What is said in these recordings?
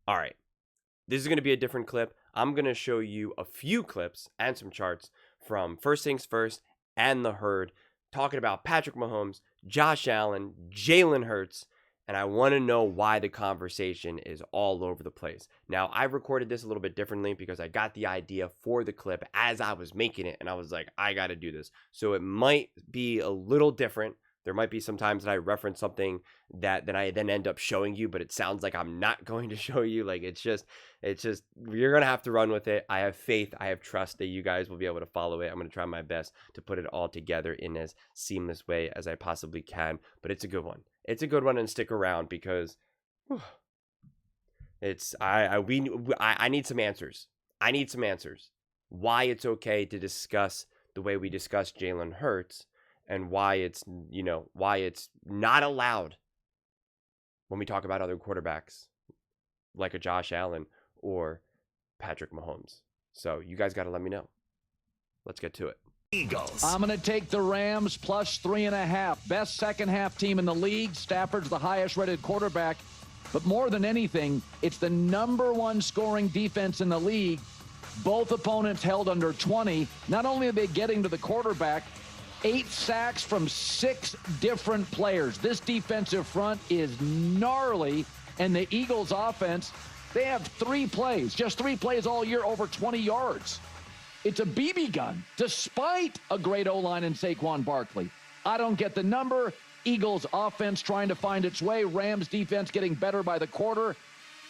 All right. This is going to be a different clip. I'm going to show you a few clips and some charts from First Things First and The Herd talking about Patrick Mahomes, Josh Allen, Jalen Hurts, and I want to know why the conversation is all over the place. Now, I recorded this a little bit differently because I got the idea for the clip as I was making it, and I was like, I got to do this. So it might be a little different. There might be some times that I reference something that I then end up showing you, but it sounds like I'm not going to show you. Like it's just you're gonna have to run with it. I have faith, I have trust that you guys will be able to follow it. I'm gonna try my best to put it all together in as seamless way as I possibly can. But it's a good one. It's a good one, and stick around because it's I need some answers. I need some answers. Why it's okay to discuss the way we discuss Jalen Hurts, and why it's not allowed when we talk about other quarterbacks like a Josh Allen or Patrick Mahomes. So you guys got to let me know. Let's get to it. Eagles. I'm going to take the Rams plus 3.5. Best second half team in the league. Stafford's the highest rated quarterback. But more than anything, it's the number one scoring defense in the league. Both opponents held under 20. Not only are they getting to the quarterback, 8 sacks from 6 different players. This defensive front is gnarly. And the Eagles offense, they have 3 plays, just 3 plays all year over 20 yards. It's a BB gun, despite a great O-line in Saquon Barkley. I don't get the number. Eagles offense trying to find its way. Rams defense getting better by the quarter.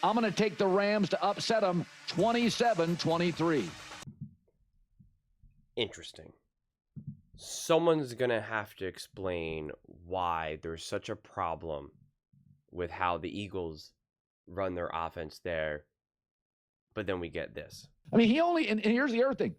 I'm going to take the Rams to upset them 27-23. Interesting. Someone's going to have to explain why there's such a problem with how the Eagles run their offense there. But then we get this. I mean, and here's the other thing.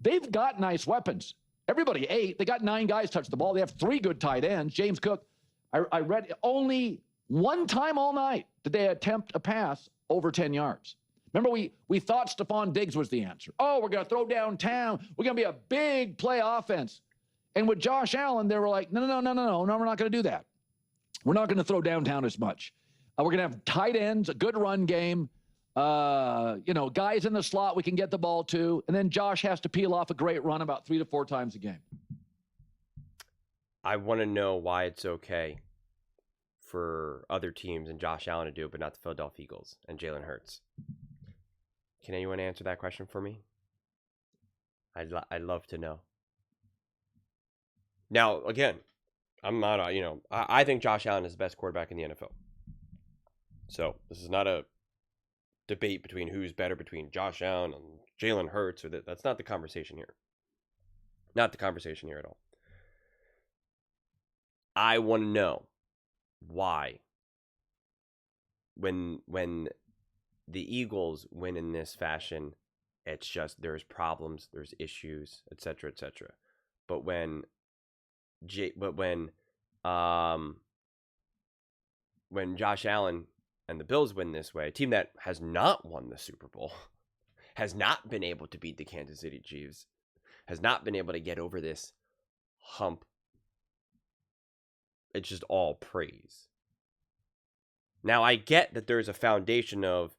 They've got nice weapons. Everybody 8. They got 9 guys touch the ball. They have 3 good tight ends. James Cook, I read only one time all night did they attempt a pass over 10 yards. Remember, we thought Stephon Diggs was the answer. Oh, we're going to throw downtown. We're going to be a big play offense. And with Josh Allen, they were like, no, we're not going to do that. We're not going to throw downtown as much. We're going to have tight ends, a good run game, guys in the slot we can get the ball to, and then Josh has to peel off a great run about 3 to 4 times a game. I want to know why it's okay for other teams and Josh Allen to do it, but not the Philadelphia Eagles and Jalen Hurts. Can anyone answer that question for me? I'd love to know. Now, again, I'm not, I think Josh Allen is the best quarterback in the NFL. So this is not a debate between who's better between Josh Allen and Jalen Hurts. That's not the conversation here. Not the conversation here at all. I want to know why when the Eagles win in this fashion, it's just there's problems, there's issues, etc., etc. But when Josh Allen and the Bills win this way, a team that has not won the Super Bowl, has not been able to beat the Kansas City Chiefs, has not been able to get over this hump, it's just all praise. Now, I get that there's a foundation of,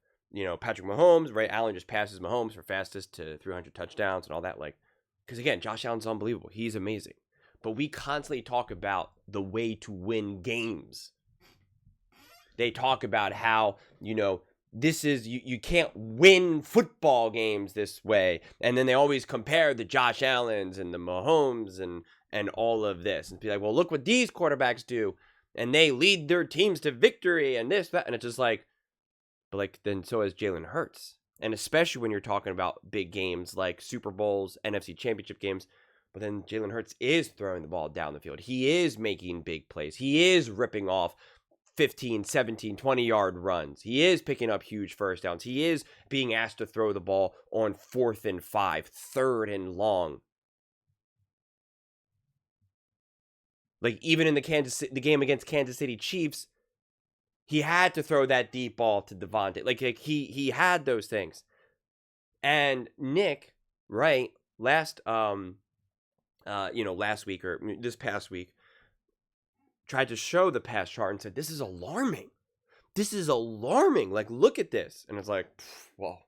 Patrick Mahomes, right? Allen just passes Mahomes for fastest to 300 touchdowns and all that. Because again, Josh Allen's unbelievable. He's amazing. But we constantly talk about the way to win games. They talk about how, this is, you can't win football games this way. And then they always compare the Josh Allens and the Mahomes and all of this. And be like, well, look what these quarterbacks do. And they lead their teams to victory and this, that. And it's just then so is Jalen Hurts. And especially when you're talking about big games like Super Bowls, NFC Championship games. But then Jalen Hurts is throwing the ball down the field. He is making big plays. He is ripping off 15, 17, 20-yard runs. He is picking up huge first downs. He is being asked to throw the ball on 4th and 5, 3rd and long. Like, even in the game against Kansas City Chiefs, he had to throw that deep ball to Devontae. Like he had those things. And Nick, right, last week or this past week, tried to show the pass chart and said, this is alarming. this is alarming. Like, look at this. And it's like, well,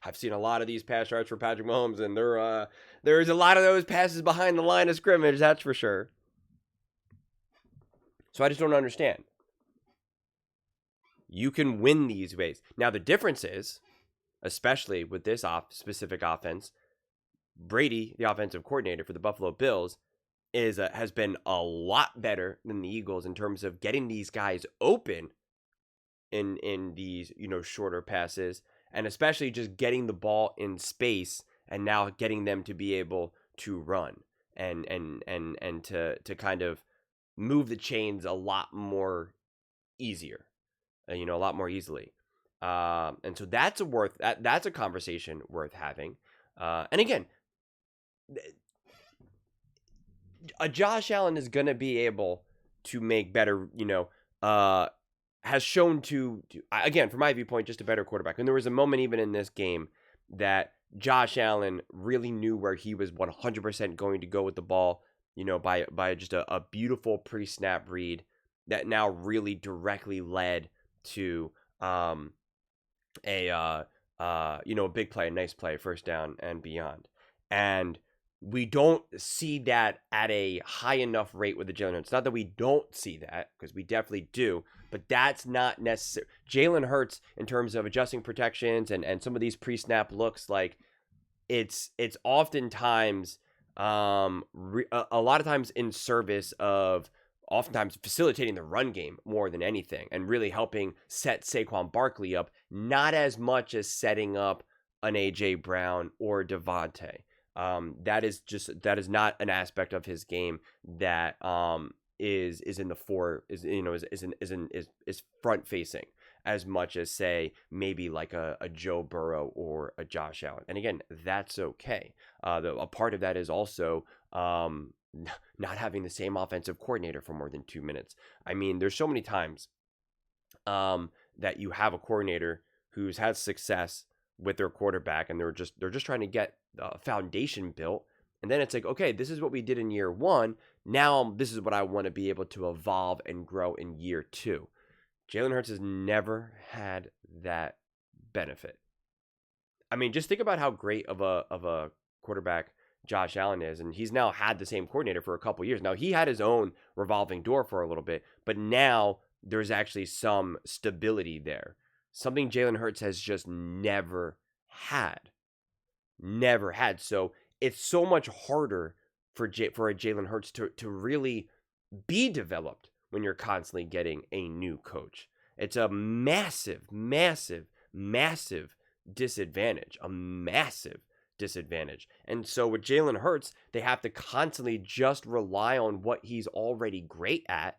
I've seen a lot of these pass yards for Patrick Mahomes, and there's a lot of those passes behind the line of scrimmage, that's for sure. So I just don't understand. You can win these ways. Now, the difference is, especially with this specific offense, Brady, the offensive coordinator for the Buffalo Bills, has been a lot better than the Eagles in terms of getting these guys open in these, shorter passes, and especially just getting the ball in space and now getting them to be able to run and to kind of move the chains a lot more easier, a lot more easily. And so that's a conversation worth having. And again, a Josh Allen is going to be able to make better, has shown to, again, from my viewpoint, just a better quarterback. And there was a moment even in this game that Josh Allen really knew where he was 100% going to go with the ball, by just a beautiful pre-snap read that now really directly led to a big play, a nice play, first down and beyond. And we don't see that at a high enough rate with the Jalen Hurts. Not that we don't see that, because we definitely do, but that's not necessary. Jalen Hurts, in terms of adjusting protections and some of these pre-snap looks, like it's oftentimes a lot of times in service of oftentimes facilitating the run game more than anything, and really helping set Saquon Barkley up, not as much as setting up an A.J. Brown or Devontae. That is not an aspect of his game that is front facing as much as, say, maybe like a Joe Burrow or a Josh Allen. And again, that's okay. A part of that is also not having the same offensive coordinator for more than 2 minutes. I mean, there's so many times that you have a coordinator who's had success with their quarterback, and they're just trying to get a foundation built, and then it's like, okay, this is what we did in year one. Now this is what I want to be able to evolve and grow in year two. Jalen Hurts has never had that benefit. I mean, just think about how great of a quarterback Josh Allen is, and he's now had the same coordinator for a couple years. Now, he had his own revolving door for a little bit, but now there's actually some stability there. Something Jalen Hurts has just never had. Never had. So it's so much harder for a Jalen Hurts to really be developed when you're constantly getting a new coach. It's a massive, massive, massive disadvantage. A massive disadvantage. And so with Jalen Hurts, they have to constantly just rely on what he's already great at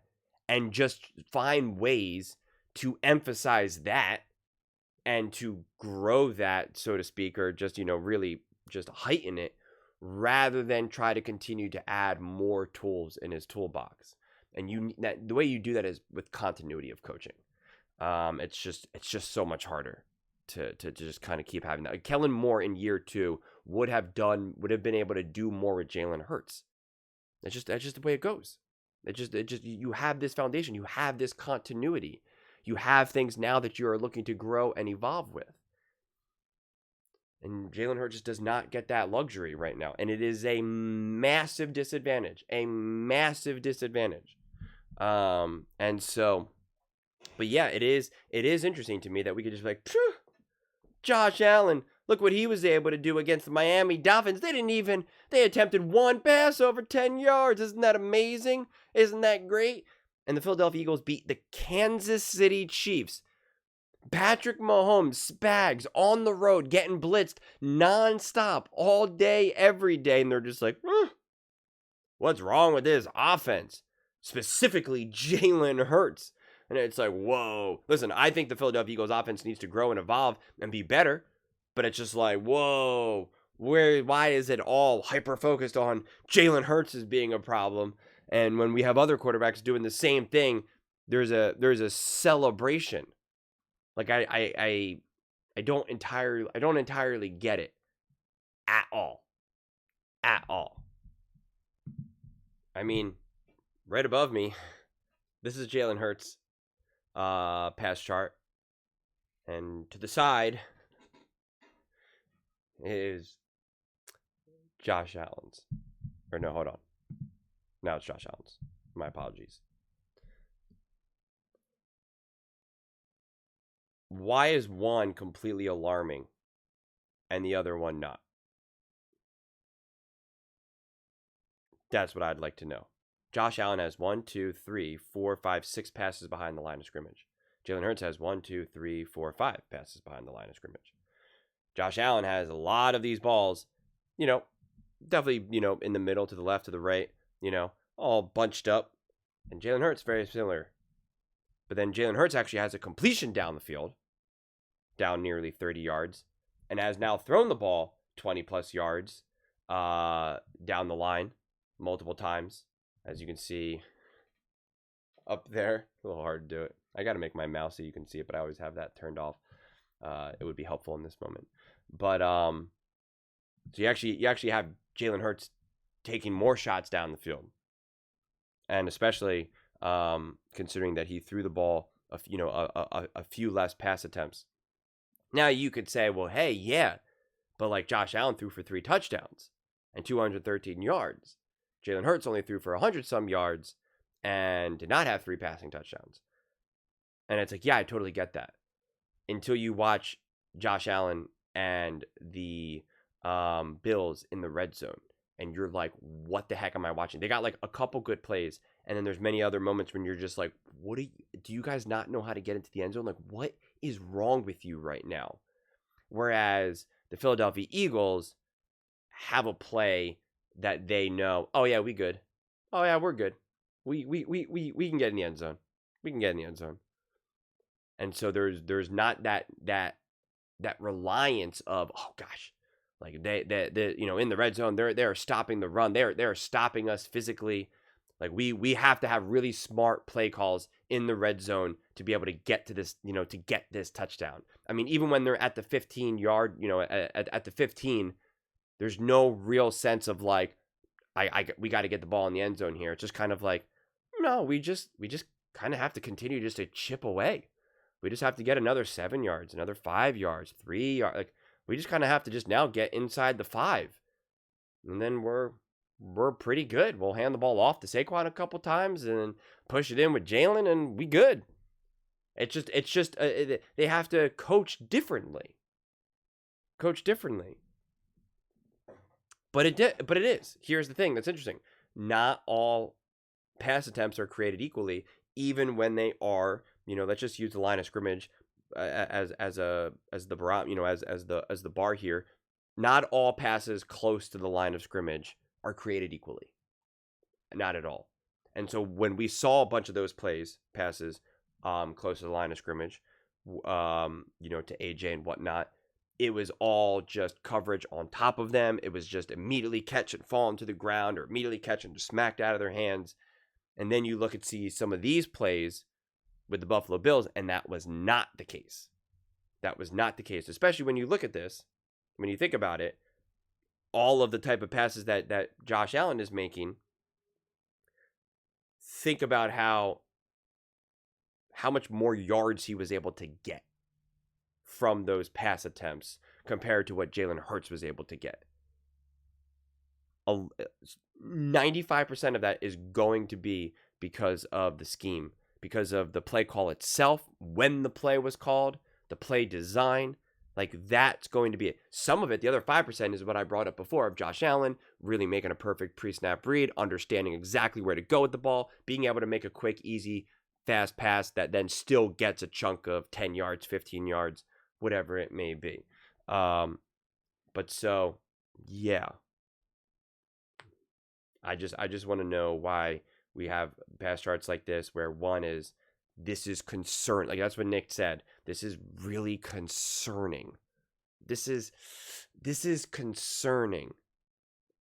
and just find ways to emphasize that and to grow that, so to speak, or just, really just heighten it, rather than try to continue to add more tools in his toolbox. And the way you do that is with continuity of coaching. It's just so much harder to just kind of keep having that. Kellen Moore in year two would have been able to do more with Jalen Hurts. That's just the way it goes. You have this foundation, you have this continuity, you have things now that you are looking to grow and evolve with. And Jalen Hurts just does not get that luxury right now, and it is a massive disadvantage. And so, but yeah, it is interesting to me that we could just be like, phew, Josh Allen, look what he was able to do against the Miami Dolphins. They attempted one pass over 10 yards. Isn't that amazing? Isn't that great? And the Philadelphia Eagles beat the Kansas City Chiefs. Patrick Mahomes, Spags, on the road, getting blitzed nonstop all day, every day. And they're just like, what's wrong with this offense? Specifically, Jalen Hurts. And it's like, whoa. Listen, I think the Philadelphia Eagles offense needs to grow and evolve and be better. But it's just like, whoa. Why is it all hyper-focused on Jalen Hurts as being a problem? And when we have other quarterbacks doing the same thing, there's a celebration. Like I don't entirely get it at all. I mean, right above me, this is Jalen Hurts pass chart. And to the side is Josh Allen's. Or no, hold on. Now it's Josh Allen's. My apologies. Why is one completely alarming and the other one not? That's what I'd like to know. Josh Allen has 1, 2, 3, 4, 5, 6 passes behind the line of scrimmage. Jalen Hurts has 1, 2, 3, 4, 5 passes behind the line of scrimmage. Josh Allen has a lot of these balls, definitely, in the middle, to the left, to the right, all bunched up. And Jalen Hurts, very similar. But then Jalen Hurts actually has a completion down the field, down nearly 30 yards, and has now thrown the ball 20 plus yards down the line multiple times, as you can see up there. A little hard to do it. I got to make my mouse so you can see it, but I always have that turned off. It would be helpful in this moment. But so you actually have Jalen Hurts taking more shots down the field, and especially considering that he threw the ball a few less pass attempts. Now you could say, well, hey, yeah, but like Josh Allen threw for 3 touchdowns and 213 yards. Jalen Hurts only threw for 100-some yards and did not have 3 passing touchdowns. And it's like, yeah, I totally get that. Until you watch Josh Allen and the Bills in the red zone, and you're like, what the heck am I watching? They got like a couple good plays, and then there's many other moments when you're just like, do you guys not know how to get into the end zone? Like, what is wrong with you right now? Whereas the Philadelphia Eagles have a play that they know, oh yeah, we good. Oh yeah, we're good. We can get in the end zone. We can get in the end zone. And so there's not that reliance of, oh gosh, like they in the red zone they're stopping the run. They're stopping us physically. Like we have to have really smart play calls in the red zone to be able to get to this, to get this touchdown. I mean, even when they're at the 15-yard, at the 15, there's no real sense of like, we got to get the ball in the end zone here. It's just kind of like, no, we just kind of have to continue just to chip away. We just have to get another 7 yards, another 5 yards, 3 yards. Like, we just kind of have to just now get inside the 5. And then we're pretty good. We'll hand the ball off to Saquon a couple times and then push it in with Jalen, and we good. It's just they have to coach differently. But it is. Here's the thing that's interesting. Not all pass attempts are created equally, even when they are, let's just use the line of scrimmage as the bar here. Not all passes close to the line of scrimmage are created equally. Not at all. And so when we saw a bunch of those passes close to the line of scrimmage, to AJ and whatnot, it was all just coverage on top of them. It was just immediately catch and fall into the ground, or immediately catch and just smacked out of their hands. And then you look and see some of these plays with the Buffalo Bills, and that was not the case. That was not the case, especially when you look at this, when you think about it, all of the type of passes that Josh Allen is making. Think about how much more yards he was able to get from those pass attempts compared to what Jalen Hurts was able to get. 95% of that is going to be because of the scheme, because of the play call itself, when the play was called, the play design. Like, that's going to be it. Some of it, the other 5%, is what I brought up before of Josh Allen really making a perfect pre-snap read, understanding exactly where to go with the ball, being able to make a quick, easy, fast pass that then still gets a chunk of 10 yards, 15 yards, whatever it may be. But so, yeah. I just want to know why we have pass charts like this, where one is, this is concern. Like, that's what Nick said. This is really concerning. This is concerning.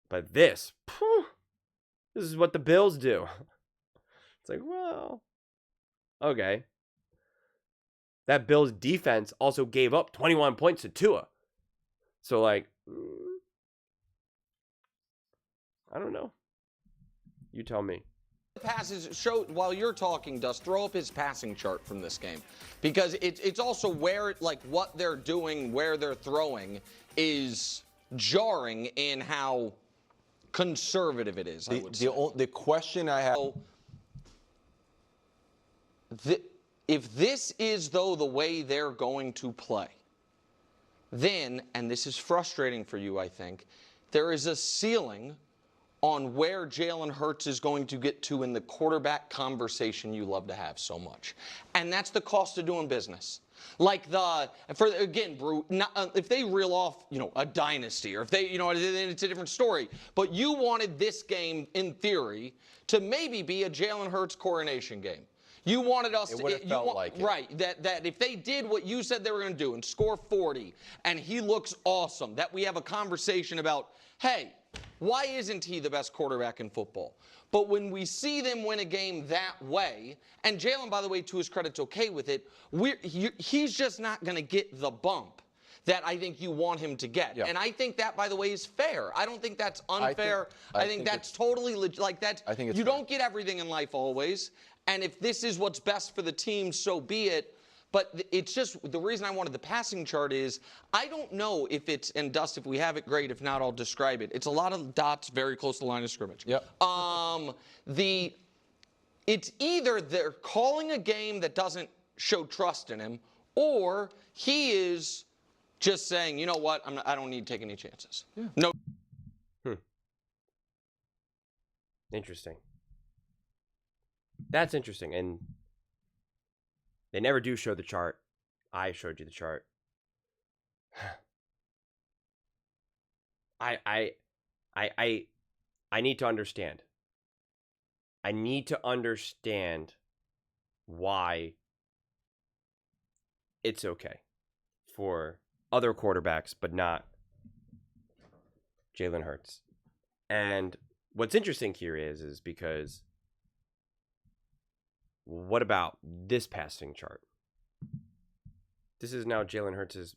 But this is what the Bills do. It's like, well, okay. That Bills defense also gave up 21 points to Tua. So, like, I don't know. You tell me. passes. Show while you're talking, Dust. Throw up his passing chart from this game, because it's also where like what they're doing, where they're throwing is jarring in how conservative it is. I would say. The question I have. If this is, though, the way they're going to play, then, and this is frustrating for you, I think, there is a ceiling on where Jalen Hurts is going to get to in the quarterback conversation you love to have so much. And that's the cost of doing business. Like Brew, if they reel off, a dynasty, or if they, then it's a different story. But you wanted this game, in theory, to maybe be a Jalen Hurts coronation game. You wanted us it to. Would have felt like it. Right. That if they did what you said they were going to do and score 40, and he looks awesome, that we have a conversation about, hey, why isn't he the best quarterback in football? But when we see them win a game that way, and Jalen, by the way, to his credit's okay with it, he's just not going to get the bump that I think you want him to get. Yeah. And I think that, by the way, is fair. I don't think that's unfair. I think that's totally like that. I think it's you fair. don't get everything in life always. And if this is what's best for the team, so be it. But it's just the reason I wanted the passing chart is I don't know if it's, and Dust, if we have it, great. If not, I'll describe it. It's a lot of dots very close to the line of scrimmage. Yep. It's either they're calling a game that doesn't show trust in him, or he is just saying, you know what, I don't need to take any chances. Yeah. No. Interesting. That's interesting. And they never do show the chart. I showed you the chart. I need to understand. I need to understand why it's okay for other quarterbacks, but not Jalen Hurts. And what's interesting here is because what about this passing chart? This is now Jalen Hurts'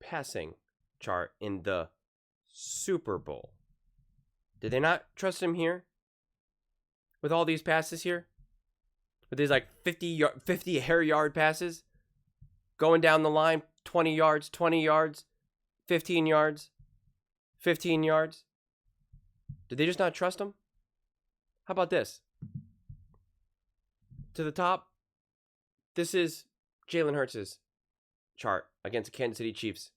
passing chart in the Super Bowl. Did they not trust him here? With all these passes here? With these like 50 air yard passes? Going down the line, 20 yards, 20 yards, 15 yards, 15 yards. Did they just not trust him? How about this? To the top, this is Jalen Hurts' chart against the Kansas City Chiefs.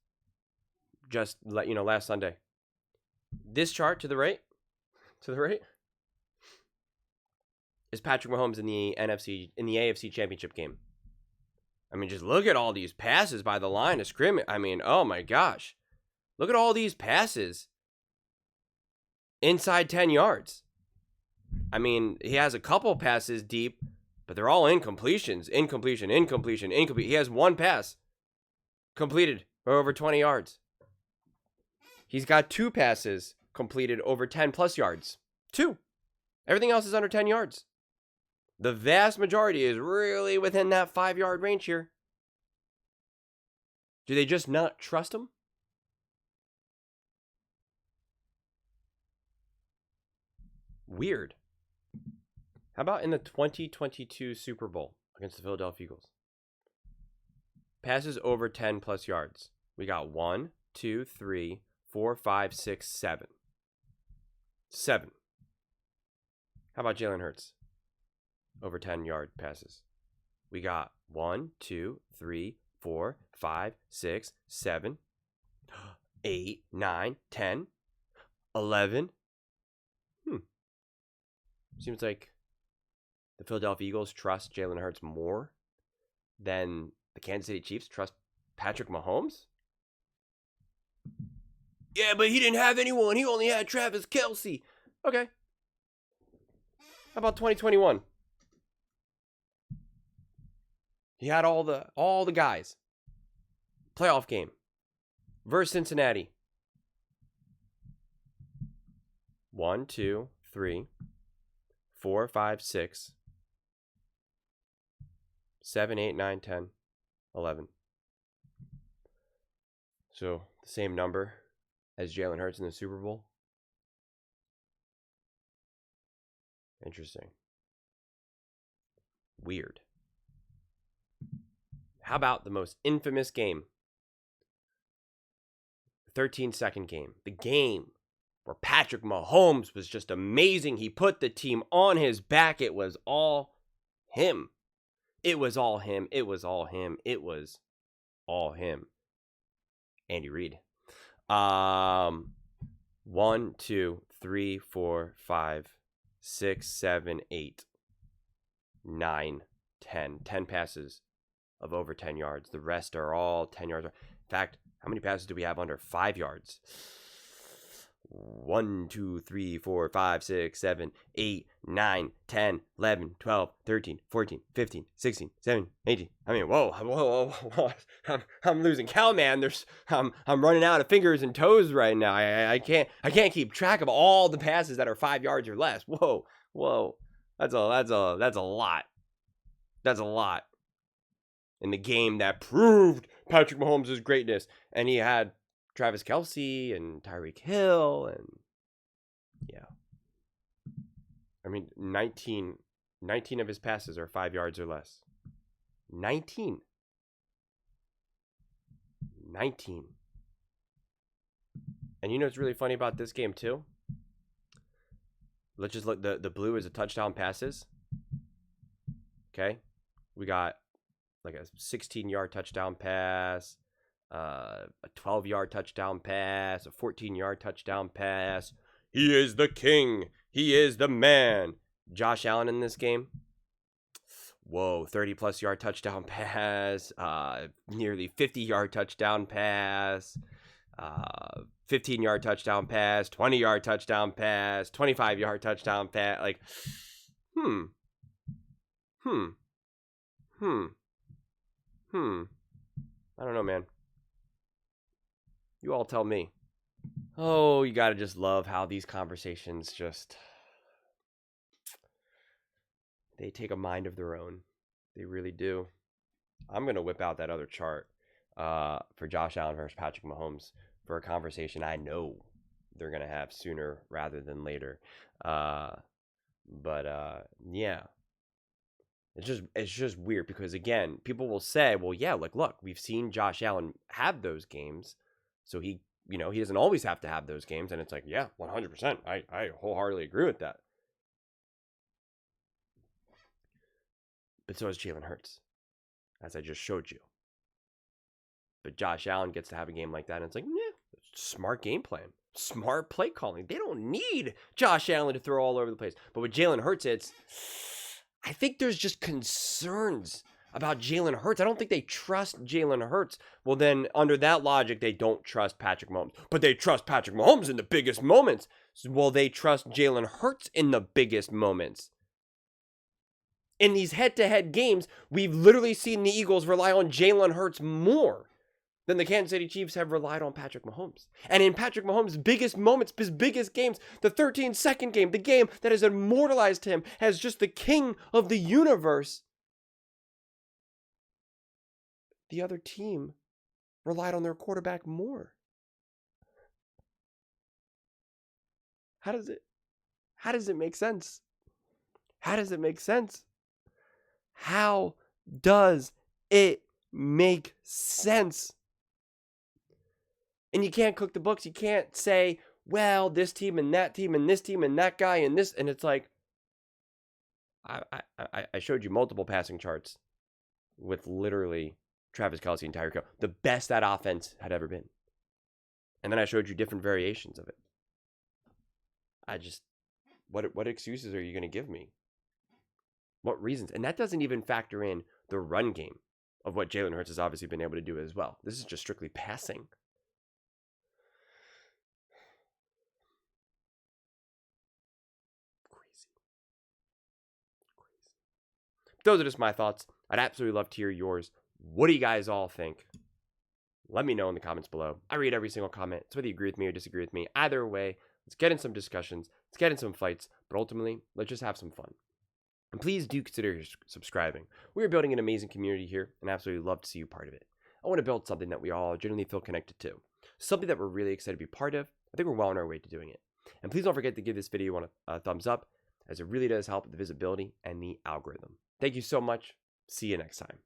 Just last Sunday. This chart to the right, is Patrick Mahomes in the AFC Championship game. I mean, just look at all these passes by the line of scrimmage. I mean, oh my gosh. Look at all these passes inside 10 yards. I mean, he has a couple passes deep, but they're all incompletions. Incompletion. He has one pass completed for over 20 yards. He's got two passes completed over 10 plus yards. Two. Everything else is under 10 yards. The vast majority is really within that 5-yard range here. Do they just not trust him? Weird. How about in the 2022 Super Bowl against the Philadelphia Eagles? Passes over 10 plus yards. We got 1, 2, 3, 4, 5, 6, 7. 7. How about Jalen Hurts? Over 10-yard passes. We got 1, 2, 3, 4, 5, 6, 7, 8, 9, 10, 11. Seems like the Philadelphia Eagles trust Jalen Hurts more than the Kansas City Chiefs trust Patrick Mahomes. Yeah, but he didn't have anyone. He only had Travis Kelce. Okay. How about 2021? He had all the guys. Playoff game versus Cincinnati. 1, 2, 3, 4, 5, 6, 7, 8, 9, 10, 11. So the same number as Jalen Hurts in the Super Bowl. Interesting. weird. How about the most infamous game? 13-second game. The game where Patrick Mahomes was just amazing. He put the team on his back. It was all him. It was all him. It was all him. It was all him. Andy Reid. 1, 2, 3, 4, 5, 6, 7, 8, 9, 10. 10 passes of over 10 yards. The rest are all 10 yards. In fact, how many passes do we have under 5 yards? 1, 2, 3, 4, 5, 6, 7, 8, 9, 10, 11, 12, 13, 14, 15, 16, 17, 18. I mean, whoa. I'm losing count, man. I'm running out of fingers and toes right now. I can't keep track of all the passes that are 5 yards or less. Whoa. That's a lot. That's a lot. In the game that proved Patrick Mahomes' greatness, and he had Travis Kelce and Tyreek Hill, and yeah. I mean, 19 of his passes are 5 yards or less. 19. And you know what's really funny about this game too? Let's just look. The blue is a touchdown passes. Okay, we got like a 16-yard touchdown pass, a 12-yard touchdown pass, a 14-yard touchdown pass. He is the king. He is the man. Josh Allen in this game. Whoa, 30-plus yard touchdown pass, nearly 50-yard touchdown pass, 15-yard touchdown pass, 20-yard touchdown pass, 25-yard touchdown pass. Like, I don't know, man. You all tell me. Oh, you gotta just love how these conversations just... they take a mind of their own. They really do. I'm going to whip out that other chart for Josh Allen versus Patrick Mahomes for a conversation I know they're going to have sooner rather than later. Yeah. It's just weird because, again, people will say, well, yeah, like, look, we've seen Josh Allen have those games. So he doesn't always have to have those games. And it's like, yeah, 100%. I wholeheartedly agree with that. But so is Jalen Hurts, as I just showed you. But Josh Allen gets to have a game like that, and it's like, yeah, smart game plan, smart play calling. They don't need Josh Allen to throw all over the place. But with Jalen Hurts, I think there's just concerns about Jalen Hurts. I don't think they trust Jalen Hurts. Well, then, under that logic, they don't trust Patrick Mahomes. But they trust Patrick Mahomes in the biggest moments. Well, they trust Jalen Hurts in the biggest moments. In these head-to-head games, we've literally seen the Eagles rely on Jalen Hurts more than the Kansas City Chiefs have relied on Patrick Mahomes. And in Patrick Mahomes' biggest moments, his biggest games, the 13-second game, the game that has immortalized him as just the king of the universe, the other team relied on their quarterback more. How does it make sense? How does it make sense? How does it make sense? And you can't cook the books. You can't say, well, this team and that team and this team and that guy and this. And it's like, I showed you multiple passing charts with literally Travis Kelce and Tyreek Hill. The best that offense had ever been. And then I showed you different variations of it. What excuses are you going to give me? What reasons? And that doesn't even factor in the run game of what Jalen Hurts has obviously been able to do as well. This is just strictly passing. Crazy. Those are just my thoughts. I'd absolutely love to hear yours. What do you guys all think? Let me know in the comments below. I read every single comment. So whether you agree with me or disagree with me, either way, let's get in some discussions. Let's get in some fights. But ultimately, let's just have some fun. And please do consider subscribing. We are building an amazing community here, and I absolutely love to see you part of it. I want to build something that we all genuinely feel connected to. Something that we're really excited to be part of. I think we're well on our way to doing it. And please don't forget to give this video a thumbs up, as it really does help with the visibility and the algorithm. Thank you so much. See you next time.